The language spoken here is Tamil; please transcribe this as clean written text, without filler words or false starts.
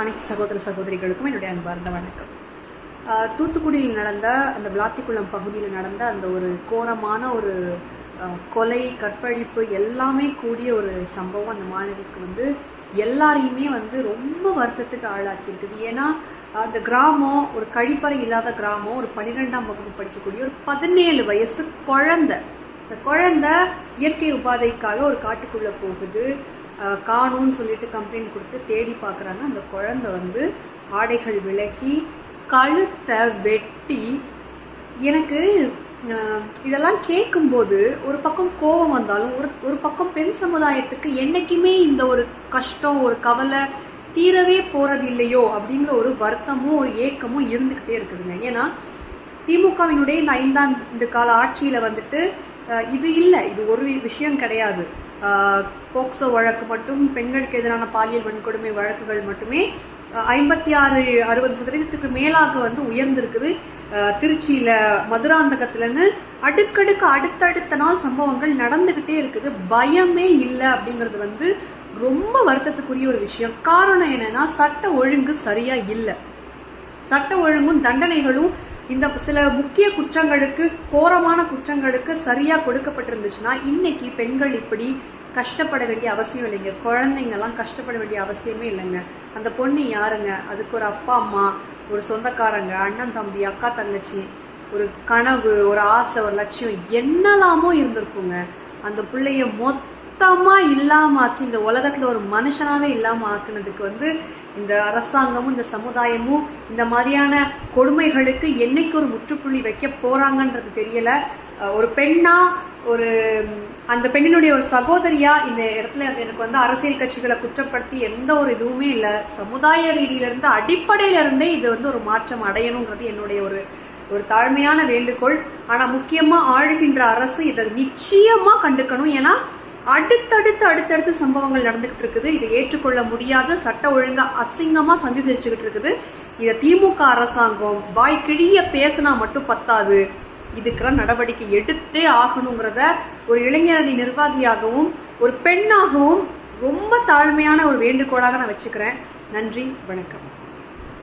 அனைத்து சகோதர சகோதரிகளுக்கும் என்னுடைய அன்பார்ந்த வணக்கம். தூத்துக்குடியில் நடந்த அந்த விளாத்திக்குளம் பகுதியில் நடந்த அந்த ஒரு கோரமான ஒரு கொலை, கற்பழிப்பு எல்லாமே கூடிய ஒரு சம்பவம் அந்த மாணவிக்கு எல்லாரையுமே ரொம்ப வருத்தத்துக்கு ஆளாக்கியிருக்குது. ஏன்னா அந்த கிராமம் ஒரு கழிப்பறை இல்லாத கிராமம், ஒரு 12ஆம் வகுப்பு படிக்கக்கூடிய ஒரு 17 வயசு குழந்தை. இந்த குழந்தை இயற்கை உபாதைக்காக ஒரு காட்டுக்குள்ளே போகுது. காணும்னு சொல்லிட்டு கம்ப்ளைண்ட் கொடுத்து தேடி பார்க்குறாங்க. அந்த குழந்தை ஆடைகள் விலகி கழுத்தை வெட்டி, எனக்கு இதெல்லாம் கேட்கும்போது ஒரு பக்கம் கோபம் வந்தாலும் ஒரு பக்கம் பெண் சமுதாயத்துக்கு என்னைக்குமே இந்த ஒரு கஷ்டம், ஒரு கவலை தீரவே போறது இல்லையோ அப்படிங்கிற ஒரு வருத்தமும் ஒரு ஏக்கமும் இருந்துக்கிட்டே இருக்குதுங்க. ஏன்னா திமுகவினுடைய இந்த 5 ஆண்டு கால ஆட்சியில் இது இல்லை, இது ஒரு விஷயம் கிடையாது. போக்சோ வழக்கு மட்டும், பெண்களுக்கு எதிரான பாலியல் வன்கொடுமை வழக்குகள் மட்டுமே 56-60% மேலாக உயர்ந்திருக்குது. திருச்சியில, மதுராந்தகத்துலன்னு அடுத்தடுத்த நாள் சம்பவங்கள் நடந்துகிட்டே இருக்குது. பயமே இல்லை அப்படிங்கிறது ரொம்ப வருத்தத்துக்குரிய ஒரு விஷயம். காரணம் என்னன்னா, சட்ட ஒழுங்கு சரியா இல்லை. சட்ட ஒழுங்கும் தண்டனைகளும் இந்த சில முக்கிய குற்றங்களுக்கு, கோரமான குற்றங்களுக்கு சரியா கொடுக்கப்பட்டிருந்துச்சுன்னா இன்னைக்கு பெண்கள் இப்படி கஷ்டப்பட வேண்டிய அவசியம் இல்லைங்க. குழந்தைங்கெல்லாம் கஷ்டப்பட வேண்டிய அவசியமே இல்லைங்க. அந்த பொண்ணு யாருங்க? அதுக்கு ஒரு அப்பா அம்மா, ஒரு சொந்தக்காரங்க, அண்ணன் தம்பி, அக்கா தங்கச்சி, ஒரு கனவு, ஒரு ஆசை, ஒரு லட்சியம் என்னெல்லாமோ இருந்திருக்குங்க. அந்த பிள்ளைய மொத்தமா இல்லாம ஆக்கி இந்த உலகத்துல ஒரு மனுஷனாவே இல்லாம ஆக்குனதுக்கு இந்த அரசாங்கமும் இந்த சமுதாயமும் இந்த மாதிரியான கொடுமைகளுக்கு என்னைக்கு ஒரு முற்றுப்புள்ளி வைக்க போறாங்கன்றது தெரியல. ஒரு பெண்ணா, அந்த பெண்ணினுடைய ஒரு சகோதரியா இந்த இடத்துல எனக்கு அரசியல் கட்சிகளை குற்றப்படுத்தி எந்த ஒரு இதுவுமே இல்லை. சமுதாய ரீதியிலிருந்து, அடிப்படையில இருந்தே இது ஒரு மாற்றம் அடையணுங்கிறது என்னுடைய ஒரு தாழ்மையான வேண்டுகோள். ஆனா முக்கியமா ஆளுகின்ற அரசு இதை நிச்சயமா கண்டுக்கணும். ஏன்னா அடுத்தடுத்து சம்பவங்கள் நடந்துகிட்டு இருக்குது. இதை ஏற்றுக்கொள்ள முடியாத, சட்ட ஒழுங்கா அசிங்கமா சந்தி செஞ்சுக்கிட்டு இருக்குது. இதை திமுக அரசாங்கம் வாய் கிழிய பேசினா மட்டும் பத்தாது, இதுக்கெல்லாம் நடவடிக்கை எடுத்தே ஆகணுங்கிறத ஒரு இளைஞரணி நிர்வாகியாகவும் ஒரு பெண்ணாகவும் ரொம்ப தாழ்மையான ஒரு வேண்டுகோளாக நான் வச்சுக்கிறேன். நன்றி, வணக்கம்.